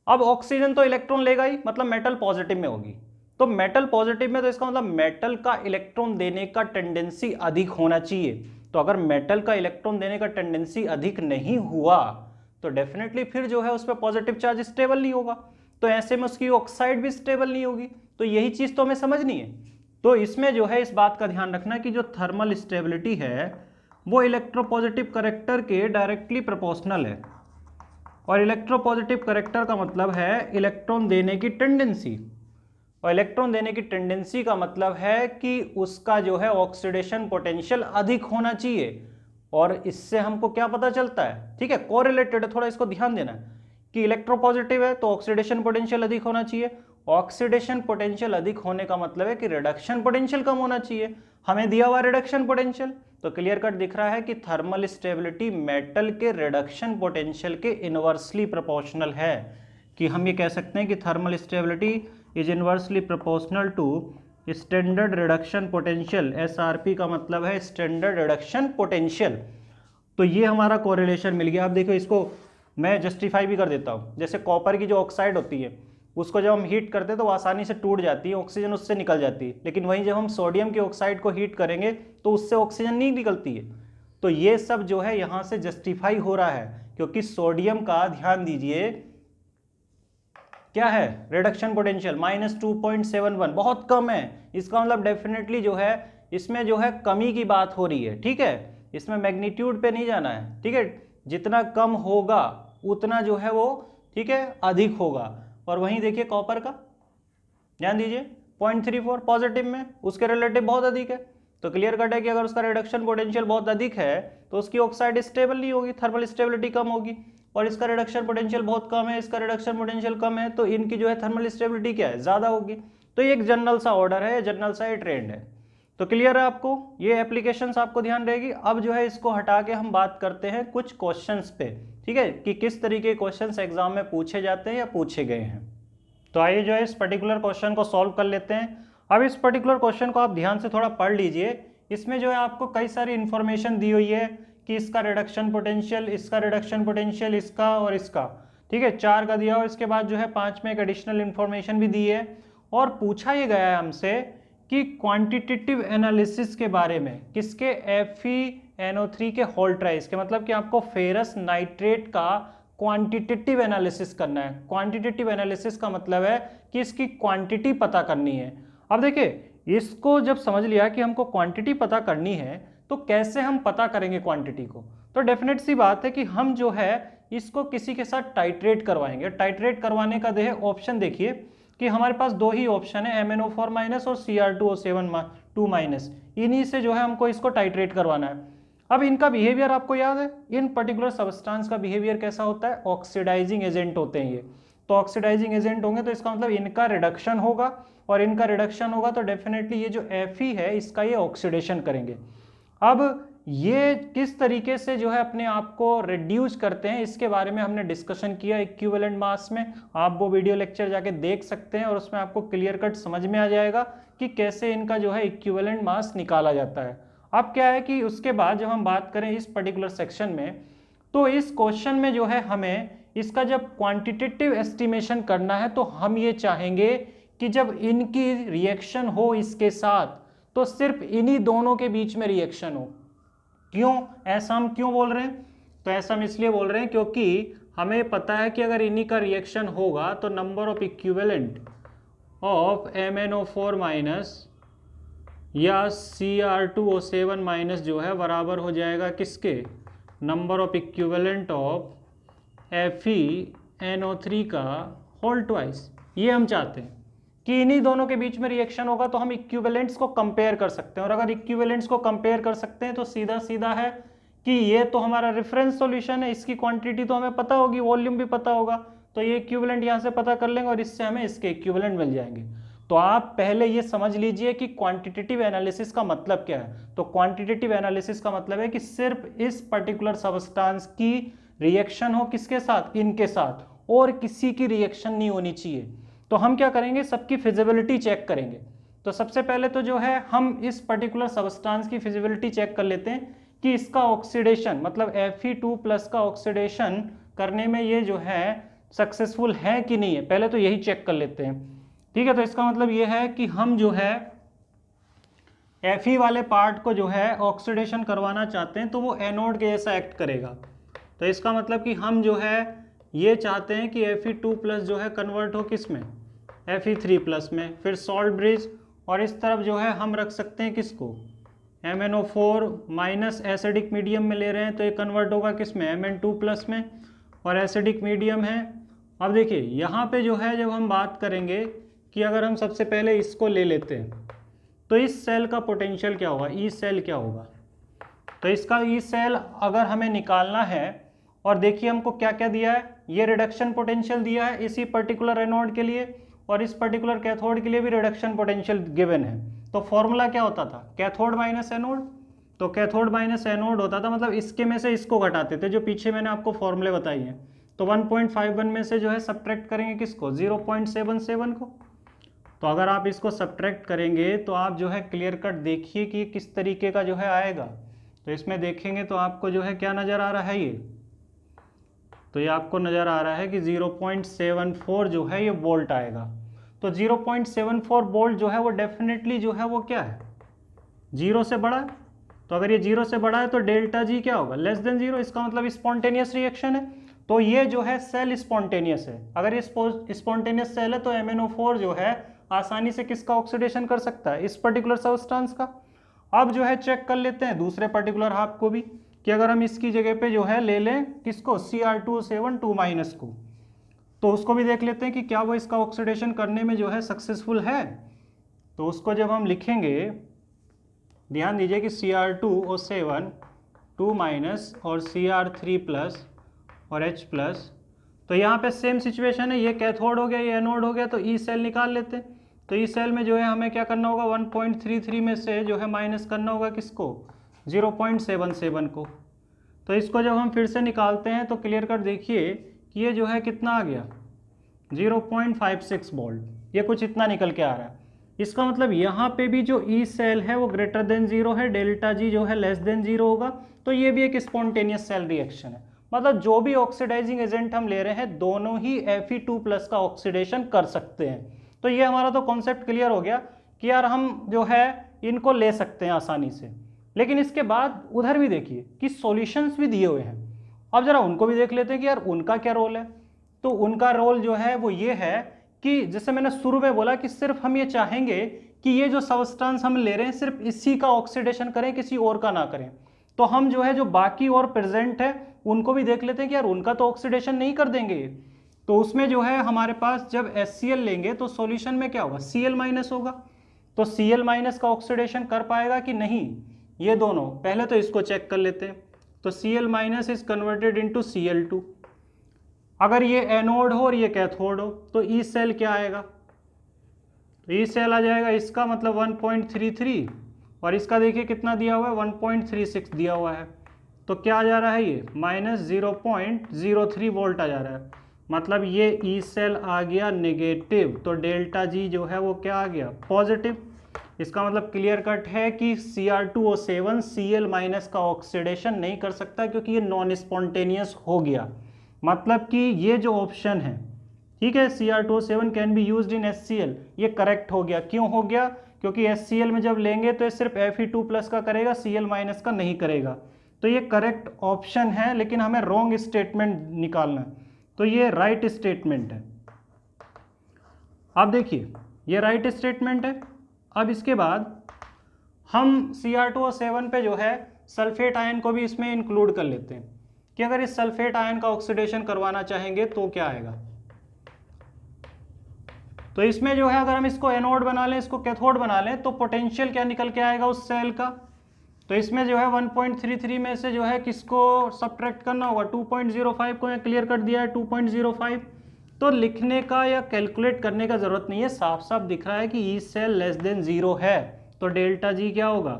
अब ऑक्सीजन तो इलेक्ट्रॉन लेगा ही, मतलब मेटल पॉजिटिव में होगी। तो मेटल पॉजिटिव में तो इसका मतलब मेटल का इलेक्ट्रॉन देने का टेंडेंसी अधिक होना चाहिए। तो अगर मेटल का इलेक्ट्रॉन देने का टेंडेंसी अधिक नहीं हुआ तो डेफिनेटली फिर जो है उस पर पॉजिटिव चार्ज स्टेबल नहीं होगा, तो ऐसे में उसकी ऑक्साइड भी स्टेबल नहीं होगी। तो यही चीज तो हमें समझनी है। तो इसमें जो है इस बात का ध्यान रखना कि जो थर्मल स्टेबिलिटी है वो इलेक्ट्रोपॉजिटिव करैक्टर के डायरेक्टली प्रोपोर्शनल है, और इलेक्ट्रोपॉजिटिव करैक्टर का मतलब है इलेक्ट्रॉन देने की टेंडेंसी, और इलेक्ट्रॉन देने की टेंडेंसी का मतलब है कि उसका जो है ऑक्सीडेशन पोटेंशियल अधिक होना चाहिए। और इससे हमको क्या पता चलता है, ठीक है, कोरिलेटेड है, थोड़ा इसको ध्यान देना है कि इलेक्ट्रोपॉजिटिव है तो ऑक्सीडेशन पोटेंशियल अधिक होना चाहिए। ऑक्सीडेशन पोटेंशियल अधिक होने का मतलब है कि रिडक्शन पोटेंशियल कम होना चाहिए। हमें दिया हुआ रिडक्शन पोटेंशियल तो क्लियर कट दिख रहा है कि थर्मल स्टेबिलिटी मेटल के रिडक्शन पोटेंशियल के इनवर्सली प्रोपोर्शनल है, कि हम ये कह सकते हैं कि thermal stability is inversely proportional to standard reduction potential. SRP का मतलब है स्टैंडर्ड रिडक्शन पोटेंशियल। तो ये हमारा कोरिलेशन मिल गया। अब देखो इसको मैं जस्टिफाई भी कर देता हूँ। जैसे कॉपर की जो ऑक्साइड होती है उसको जब हम हीट करते हैं तो वो आसानी से टूट जाती है, ऑक्सीजन उससे निकल जाती है, लेकिन वहीं जब हम सोडियम की ऑक्साइड को हीट करेंगे तो उससे ऑक्सीजन नहीं निकलती है। तो ये सब जो है यहाँ से जस्टिफाई हो रहा है, क्योंकि सोडियम का ध्यान दीजिए क्या है रिडक्शन पोटेंशियल -2.71, बहुत कम है। इसका मतलब डेफिनेटली जो है इसमें जो है कमी की बात हो रही है, ठीक है। इसमें मैग्नीट्यूड पे नहीं जाना है, ठीक है। जितना कम होगा उतना जो है वो, ठीक है, अधिक होगा। और वहीं देखिए कॉपर का ध्यान दीजिए 0.34 पॉजिटिव में उसके रिलेटिव बहुत अधिक है। तो क्लियर कट है कि अगर उसका रिडक्शन पोटेंशियल बहुत अधिक है तो उसकी ऑक्साइड स्टेबल नहीं होगी, थर्मल स्टेबिलिटी कम होगी। और इसका रिडक्शन पोटेंशियल बहुत कम है, इसका रिडक्शन पोटेंशियल कम है, तो इनकी जो है थर्मल स्टेबिलिटी क्या है, ज़्यादा होगी। तो ये एक जनरल सा ऑर्डर है, जनरल सा ट्रेंड है। तो क्लियर है आपको, ये एप्लीकेशंस आपको ध्यान रहेगी। अब जो है इसको हटा के हम बात करते हैं कुछ क्वेश्चंस पे, ठीक है, कि किस तरीके के क्वेश्चंस एग्जाम में पूछे जाते हैं या पूछे गए हैं। तो आइए जो है इस पर्टिकुलर क्वेश्चन को सॉल्व कर लेते हैं। अब इस पर्टिकुलर क्वेश्चन को आप ध्यान से थोड़ा पढ़ लीजिए। इसमें जो है आपको कई सारी इंफॉर्मेशन दी हुई है कि इसका रिडक्शन पोटेंशियल, इसका रिडक्शन पोटेंशियल, इसका और इसका, ठीक है, 4 का दिया, और इसके बाद जो है 5 में एक एडिशनल इंफॉर्मेशन भी दी है। और पूछा ये गया है हमसे कि क्वांटिटेटिव एनालिसिस के बारे में, किसके, FeNO3 के होल्ट्राइज के, मतलब कि आपको फेरस नाइट्रेट का क्वांटिटेटिव एनालिसिस करना है। क्वांटिटेटिव एनालिसिस का मतलब है कि इसकी क्वांटिटी पता करनी है। अब देखिए इसको जब समझ लिया कि हमको क्वांटिटी पता करनी है तो कैसे हम पता करेंगे क्वांटिटी को, तो डेफिनेट सी बात है कि हम जो है इसको किसी के साथ टाइट्रेट करवाएंगे। टाइट्रेट करवाने का ऑप्शन देखिए कि हमारे पास 2 ही ऑप्शन है, MnO4- और Cr2O7-2-। इन्हीं से जो है हमको इसको टाइट्रेट करवाना है। अब इनका बिहेवियर आपको याद है, इन पर्टिकुलर सब्सटेंस का बिहेवियर कैसा होता है, ऑक्सीडाइजिंग एजेंट होते हैं ये। तो ऑक्सीडाइजिंग एजेंट होंगे तो इसका मतलब इनका रिडक्शन होगा, और इनका रिडक्शन होगा तो डेफिनेटली ये जो Fe है इसका ये ऑक्सीडेशन करेंगे। अब ये किस तरीके से जो है अपने आप को रिड्यूस करते हैं इसके बारे में हमने डिस्कशन किया इक्विवेलेंट मास में। आप वो वीडियो लेक्चर जाके देख सकते हैं और उसमें आपको क्लियर कट समझ में आ जाएगा कि कैसे इनका जो है इक्विवेलेंट मास निकाला जाता है। अब क्या है कि उसके बाद जब हम बात करें इस पर्टिकुलर सेक्शन में, तो इस क्वेश्चन में जो है हमें इसका जब क्वांटिटेटिव एस्टिमेशन करना है तो हम ये चाहेंगे कि जब इनकी रिएक्शन हो इसके साथ तो सिर्फ इन्हीं दोनों के बीच में रिएक्शन हो। क्यों ऐसा हम क्यों बोल रहे हैं, तो ऐसा हम इसलिए बोल रहे हैं क्योंकि हमें पता है कि अगर इन्हीं का रिएक्शन होगा तो number of equivalent of MnO4- या Cr2O7 माइनस जो है बराबर हो जाएगा किसके, number of equivalent of FeNO3 का होल ट्वाइस। ये हम चाहते हैं कि इन्हीं दोनों के बीच में रिएक्शन होगा तो हम इक्विवेलेंट्स को कंपेयर कर सकते हैं, और अगर इक्विवेलेंट्स को कंपेयर कर सकते हैं तो सीधा सीधा है कि ये तो हमारा रेफरेंस सॉल्यूशन है, इसकी क्वांटिटी तो हमें पता होगी, वॉल्यूम भी पता होगा, तो ये इक्विवेलेंट यहाँ से पता कर लेंगे और इससे हमें इसके इक्विवेलेंट मिल जाएंगे। तो आप पहले ये समझ लीजिए कि क्वांटिटेटिव एनालिसिस का मतलब क्या है। तो क्वांटिटेटिव एनालिसिस का मतलब है कि सिर्फ इस पर्टिकुलर सबस्टांस की रिएक्शन हो किसके साथ, इनके साथ, और किसी की रिएक्शन नहीं होनी चाहिए। तो हम क्या करेंगे, सबकी फिजिबिलिटी चेक करेंगे। तो सबसे पहले तो जो है हम इस पर्टिकुलर सबस्टांस की फिजिबिलिटी चेक कर लेते हैं कि इसका ऑक्सीडेशन मतलब Fe2+ का ऑक्सीडेशन करने में ये जो है सक्सेसफुल है कि नहीं है, पहले तो यही चेक कर लेते हैं। ठीक है, तो इसका मतलब ये है कि हम जो है Fe वाले पार्ट को जो है ऑक्सीडेशन करवाना चाहते हैं तो वो एनोड के जैसा एक्ट करेगा। तो इसका मतलब कि हम जो है ये चाहते हैं कि Fe2+ जो है कन्वर्ट हो किस में, Fe3+ में, फिर सॉल्ट ब्रिज, और इस तरफ जो है हम रख सकते हैं किसको, MnO4 माइनस एसिडिक मीडियम में ले रहे हैं तो ये कन्वर्ट होगा किस में, Mn2+ में, और एसिडिक मीडियम है। अब देखिए यहाँ पे जो है जब हम बात करेंगे कि अगर हम सबसे पहले इसको ले लेते हैं तो इस सेल का पोटेंशियल क्या होगा, ई सेल क्या होगा। तो इसका ई सेल अगर हमें निकालना है, और देखिए हमको क्या क्या दिया है, ये रिडक्शन पोटेंशियल दिया है इसी पर्टिकुलर एनोड के लिए, और इस पर्टिकुलर कैथोड के लिए भी रिडक्शन पोटेंशियल गिवन है। तो फॉर्मूला क्या होता था, कैथोड माइनस एनोड। तो कैथोड माइनस एनोड होता था, मतलब इसके में से इसको घटाते थे, जो पीछे मैंने आपको फॉर्मूले बताई हैं। तो 1.51 में से जो है सब्ट्रैक्ट करेंगे किसको, 0.77 को। तो अगर आप इसको सब्ट्रैक्ट करेंगे तो आप जो है क्लियर कट देखिए कि किस तरीके का जो है आएगा। तो इसमें देखेंगे तो आपको जो है क्या नज़र आ रहा है, ये तो ये आपको नज़र आ रहा है कि 0.74 जो है ये वोल्ट आएगा। तो 0.74 वोल्ट जो है वो डेफिनेटली जो है वो क्या है, जीरो से बड़ा है। तो अगर ये जीरो से बड़ा है तो डेल्टा जी क्या होगा, लेस देन जीरो। इसका मतलब स्पॉन्टेनियस रिएक्शन है। तो ये जो है सेल स्पॉन्टेनियस है। अगर ये स्पॉन्टेनियस सेल है तो MnO4 जो है आसानी से किसका ऑक्सीडेशन कर सकता है, इस पर्टिकुलर सब्सटेंस का। अब जो है चेक कर लेते हैं दूसरे पर्टिकुलर हाफ को भी, कि अगर हम इसकी जगह पे जो है ले लें किसको, Cr2O7 2- को, तो उसको भी देख लेते हैं कि क्या वो इसका ऑक्सीडेशन करने में जो है सक्सेसफुल है। तो उसको जब हम लिखेंगे, ध्यान दीजिए कि Cr2O7 2- और Cr3+ और H+, तो यहाँ पे सेम सिचुएशन है, ये कैथोड हो गया, ये एनोड हो गया, तो ई सेल निकाल लेते हैं। तो ई सेल में जो है हमें क्या करना होगा, 1.33 में से जो है माइनस करना होगा किसको, 0.77 को। तो इसको जब हम फिर से निकालते हैं तो क्लियर कर देखिए कि ये जो है कितना आ गया, 0.56 वोल्ट, ये कुछ इतना निकल के आ रहा है। इसका मतलब यहाँ पे भी जो ई सेल है वो ग्रेटर देन जीरो है, डेल्टा जी जो है लेस देन जीरो होगा। तो ये भी एक स्पॉन्टेनियस सेल रिएक्शन है। मतलब जो भी ऑक्सीडाइजिंग एजेंट हम ले रहे हैं दोनों ही Fe2+ का ऑक्सीडेशन कर सकते हैं। तो ये हमारा तो कॉन्सेप्ट क्लियर हो गया कि यार हम जो है इनको ले सकते हैं आसानी से। लेकिन इसके बाद उधर भी देखिए कि सॉल्यूशंस भी दिए हुए हैं। अब जरा उनको भी देख लेते हैं कि यार उनका क्या रोल है। तो उनका रोल जो है वो ये है कि जैसे मैंने शुरू में बोला कि सिर्फ हम ये चाहेंगे कि ये जो सबस्टेंस हम ले रहे हैं सिर्फ इसी का ऑक्सीडेशन करें, किसी और का ना करें। तो हम जो है जो बाकी और प्रेजेंट है उनको भी देख लेते हैं कि यार उनका तो ऑक्सीडेशन नहीं कर देंगे। तो उसमें जो है हमारे पास जब HCl लेंगे तो सॉल्यूशन में क्या होगा, Cl- होगा। तो Cl- का ऑक्सीडेशन कर पाएगा कि नहीं, ये दोनों पहले तो इसको चेक कर लेते हैं। तो Cl- is converted into Cl2। अगर ये एनोड हो और ये कैथोड हो तो ई सेल क्या आएगा, तो ई सेल आ जाएगा, इसका मतलब 1.33, और इसका देखिए कितना दिया हुआ है, 1.36 दिया हुआ है। तो क्या आ जा रहा है, ये -0.03 वोल्ट आ जा रहा है। मतलब ये ई सेल आ गया नेगेटिव, तो डेल्टा जी जो है वो क्या आ गया, पॉजिटिव। इसका मतलब क्लियर कट है कि Cr2O7 Cl- का ऑक्सीडेशन नहीं कर सकता क्योंकि ये नॉन स्पॉन्टेनियस हो गया। मतलब कि ये जो ऑप्शन है, ठीक है, Cr2O7 can be used in HCl, ये करेक्ट हो गया। क्यों हो गया, क्योंकि HCl में जब लेंगे तो ये सिर्फ Fe2+ का करेगा, Cl- का नहीं करेगा। तो ये करेक्ट ऑप्शन है, लेकिन हमें रॉन्ग स्टेटमेंट निकालना है। तो ये राइट स्टेटमेंट है। अब देखिए ये राइट स्टेटमेंट है। अब इसके बाद हम Cr2O7 पे जो है सल्फेट आयन को भी इसमें इंक्लूड कर लेते हैं कि अगर इस सल्फेट आयन का ऑक्सीडेशन करवाना चाहेंगे तो क्या आएगा। तो इसमें जो है अगर हम इसको एनोड बना लें, इसको कैथोड बना लें, तो पोटेंशियल क्या निकल के आएगा उस सेल का। तो इसमें जो है 1.33 में से जो है किसको सब्ट्रैक्ट करना होगा, 2.05 को मैं क्लियर कर दिया है 2.05। तो लिखने का या कैलकुलेट करने का जरूरत नहीं है, साफ साफ दिख रहा है कि ई सेल लेस देन 0 है, तो डेल्टा जी क्या होगा,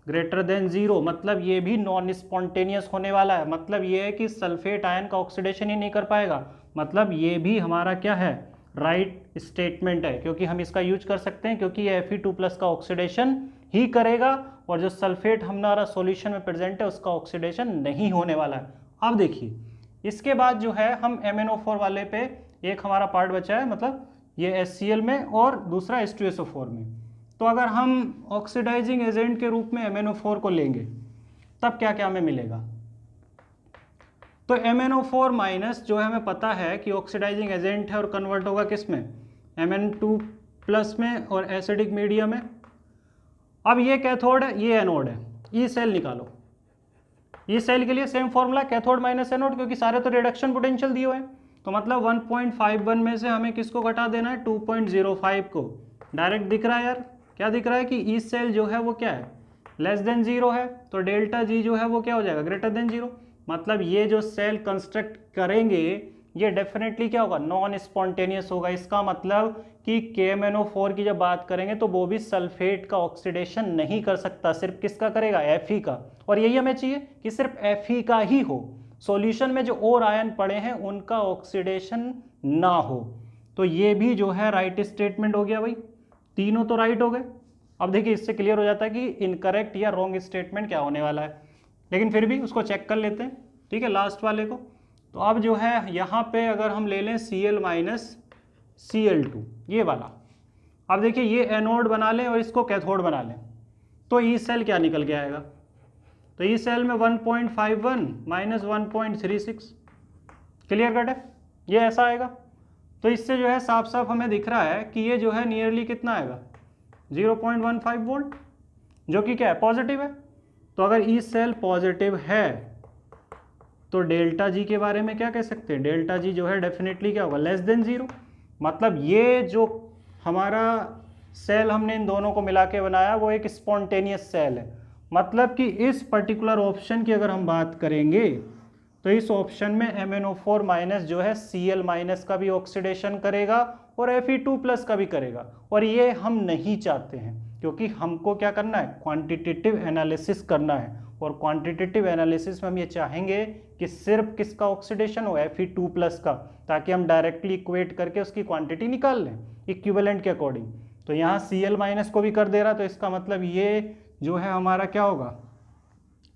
ग्रेटर देन 0। मतलब ये भी नॉन स्पॉन्टेनियस होने वाला है, मतलब ये है कि सल्फेट आयन का ऑक्सीडेशन ही नहीं कर पाएगा। मतलब ये भी हमारा क्या है, राइट स्टेटमेंट है, क्योंकि हम इसका यूज कर सकते हैं, क्योंकि ये Fe2+ का ऑक्सीडेशन ही करेगा और जो सल्फेट हमारा सॉल्यूशन में प्रेजेंट है उसका ऑक्सीडेशन नहीं होने वाला है। अब देखिए इसके बाद जो है हम MnO4 वाले पे एक हमारा पार्ट बचा है, मतलब ये HCl में और दूसरा H2SO4 में। तो अगर हम ऑक्सीडाइजिंग एजेंट के रूप में MnO4 को लेंगे तब क्या क्या हमें मिलेगा। तो MnO4 माइनस जो है हमें पता है कि ऑक्सीडाइजिंग एजेंट है और कन्वर्ट होगा किस में, Mn2+ में और एसिडिक मीडियम में। अब ये कैथोड है, ये एनोड है, ई सेल निकालो। ई सेल के लिए same formula, cathode minus anode, क्योंकि सारे तो रिडक्शन पोटेंशियल दिए हुए हैं। तो मतलब 1.51 में से हमें किसको घटा देना है, 2.05 को। डायरेक्ट दिख रहा है यार, क्या दिख रहा है कि ई सेल जो है वो क्या है, लेस देन 0 है, तो डेल्टा जी जो है वो क्या हो जाएगा, ग्रेटर देन 0। मतलब ये जो सेल कंस्ट्रक्ट करेंगे ये डेफिनेटली क्या होगा, नॉन स्पॉन्टेनियस होगा। इसका मतलब कि KMnO4 की जब बात करेंगे तो वो भी सल्फेट का ऑक्सीडेशन नहीं कर सकता, सिर्फ किसका करेगा, Fe का। और यही हमें चाहिए कि सिर्फ Fe का ही हो, सॉल्यूशन में जो और आयन पड़े हैं उनका ऑक्सीडेशन ना हो। तो ये भी जो है राइट स्टेटमेंट हो गया भाई, तीनों तो राइट हो गए। अब देखिए इससे क्लियर हो जाता है कि इनकरेक्ट या रॉन्ग स्टेटमेंट क्या होने वाला है, लेकिन फिर भी उसको चेक कर लेते हैं, ठीक है, लास्ट वाले को। तो अब जो है यहाँ पे अगर हम ले लें Cl माइनस Cl2 ये वाला, अब देखिए ये एनोड बना लें और इसको कैथोड बना लें, तो ई सेल क्या निकल के आएगा। तो ई सेल में 1.51 माइनस 1.36, क्लियर कट है, ये ऐसा आएगा। तो इससे जो है साफ साफ हमें दिख रहा है कि ये जो है नियरली कितना आएगा, 0.15 वोल्ट, जो कि क्या है, पॉजिटिव है। तो अगर ई सेल पॉजिटिव है तो डेल्टा जी के बारे में क्या कह सकते हैं, डेल्टा जी जो है डेफिनेटली क्या होगा, लेस देन 0। मतलब ये जो हमारा सेल हमने इन दोनों को मिला के बनाया वो एक स्पॉन्टेनियस सेल है। मतलब कि इस पर्टिकुलर ऑप्शन की अगर हम बात करेंगे तो इस ऑप्शन में MnO4 माइनस जो है Cl माइनस का भी ऑक्सीडेशन करेगा और Fe2+ का भी करेगा, और ये हम नहीं चाहते हैं, क्योंकि हमको क्या करना है, क्वांटिटेटिव एनालिसिस करना है। और क्वांटिटेटिव एनालिसिस में हम ये चाहेंगे कि सिर्फ किसका ऑक्सीडेशन हो, Fe2+ का, ताकि हम डायरेक्टली इक्वेट करके उसकी क्वांटिटी निकाल लें इक्विवेलेंट के अकॉर्डिंग। तो यहाँ Cl माइनस को भी कर दे रहा, तो इसका मतलब ये जो है हमारा क्या होगा,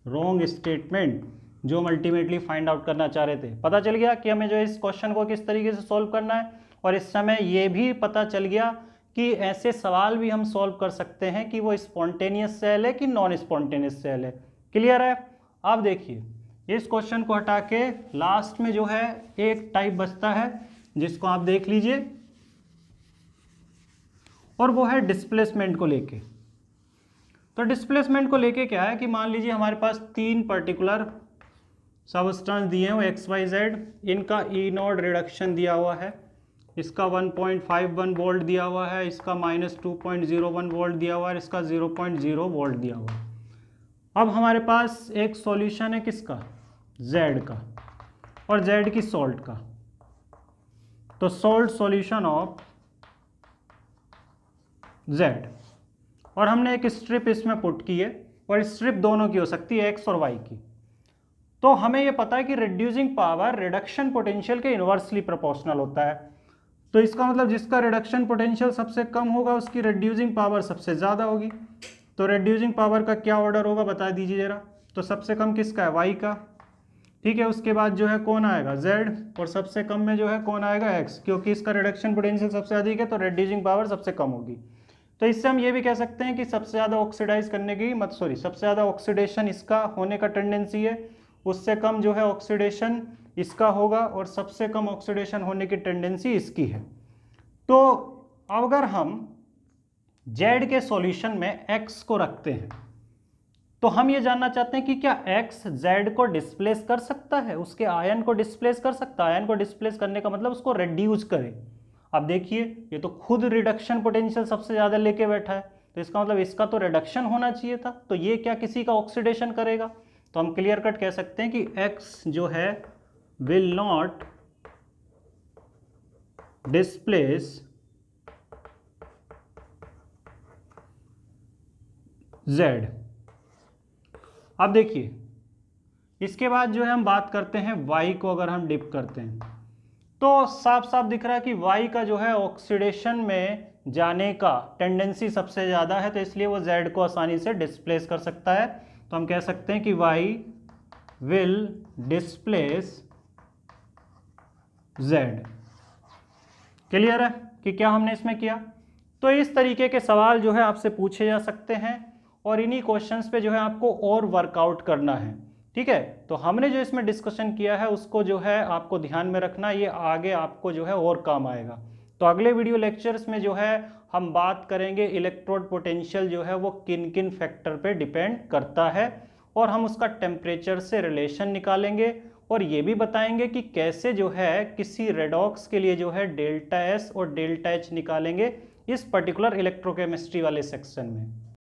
रॉन्ग स्टेटमेंट, जो हम अल्टीमेटली फाइंड आउट करना चाह रहे थे। पता चल गया कि हमें जो इस क्वेश्चन को किस तरीके से सॉल्व करना है, और इस समय ये भी पता चल गया कि ऐसे सवाल भी हम सॉल्व कर सकते हैं कि वो स्पॉन्टेनियस सेल है कि नॉन स्पॉन्टेनियस सेल है। क्लियर है। अब देखिए इस क्वेश्चन को हटा के लास्ट में जो है एक टाइप बचता है जिसको आप देख लीजिए, और वो है डिस्प्लेसमेंट को लेके। तो डिस्प्लेसमेंट को लेके क्या है कि मान लीजिए हमारे पास 3 पर्टिकुलर सबस्टेंस दिए हैं, वो XYZ, इनका E0 रिडक्शन दिया हुआ है, इसका 1.51 वोल्ट दिया हुआ है, इसका -2.01 वोल्ट दिया हुआ है, इसका 0.0 वोल्ट दिया हुआ है। अब हमारे पास एक सॉल्यूशन है किसका, Z का, और Z की सॉल्ट का। तो सॉल्ट सॉल्यूशन ऑफ Z, और हमने एक स्ट्रिप इसमें पुट की है, और स्ट्रिप दोनों की हो सकती है, X और Y की। तो हमें यह पता है कि रिड्यूसिंग पावर रिडक्शन पोटेंशियल के इनवर्सली प्रोपोर्शनल होता है। तो इसका मतलब जिसका रिडक्शन पोटेंशियल सबसे कम होगा उसकी रिड्यूसिंग पावर सबसे ज़्यादा होगी। तो रिड्यूसिंग पावर का क्या ऑर्डर होगा बता दीजिए जरा। तो सबसे कम किसका है, Y का, ठीक है। उसके बाद जो है कौन आएगा, Z, और सबसे कम में जो है कौन आएगा, X, क्योंकि इसका रिडक्शन पोटेंशियल सबसे अधिक है तो रिड्यूसिंग पावर सबसे कम होगी। तो इससे हम ये भी कह सकते हैं कि सबसे ज़्यादा ऑक्सीडाइज करने की सबसे ज़्यादा ऑक्सीडेशन इसका होने का टेंडेंसी है, उससे कम जो है ऑक्सीडेशन इसका होगा, और सबसे कम ऑक्सीडेशन होने की टेंडेंसी इसकी है। तो अगर हम जेड के सॉल्यूशन में एक्स को रखते हैं, तो हम ये जानना चाहते हैं कि क्या एक्स जेड को डिस्प्लेस कर सकता है, उसके आयन को डिस्प्लेस कर सकता है। आयन को डिस्प्लेस करने का मतलब उसको रिड्यूस करे। अब देखिए ये तो खुद रिडक्शन पोटेंशियल सबसे ज़्यादा लेके बैठा है, तो इसका मतलब इसका तो रिडक्शन होना चाहिए था, तो ये क्या किसी का ऑक्सीडेशन करेगा। तो हम क्लियर कट कह सकते हैं कि एक्स जो है विल नॉट डिस्प्लेस जेड। अब देखिए इसके बाद जो है हम बात करते हैं y को, अगर हम डिप करते हैं तो साफ साफ दिख रहा है कि y का जो है ऑक्सीडेशन में जाने का टेंडेंसी सबसे ज़्यादा है, तो इसलिए वो z को आसानी से डिस्प्लेस कर सकता है। तो हम कह सकते हैं कि y will displace z। Clear है कि क्या हमने इसमें किया। तो इस तरीके के सवाल जो है आपसे पूछे जा सकते हैं और इन्हीं क्वेश्चंस पे जो है आपको और वर्कआउट करना है। ठीक है, तो हमने जो इसमें डिस्कशन किया है उसको जो है आपको ध्यान में रखना, ये आगे आपको जो है और काम आएगा। तो अगले वीडियो लेक्चर्स में जो है हम बात करेंगे इलेक्ट्रोड पोटेंशियल जो है वो किन किन फैक्टर पे डिपेंड करता है, और हम उसका टेम्परेचर से रिलेशन निकालेंगे, और ये भी बताएंगे कि कैसे जो है किसी रेडॉक्स के लिए जो है डेल्टा एस और डेल्टा एच निकालेंगे इस पर्टिकुलर इलेक्ट्रोकेमिस्ट्री वाले सेक्शन में।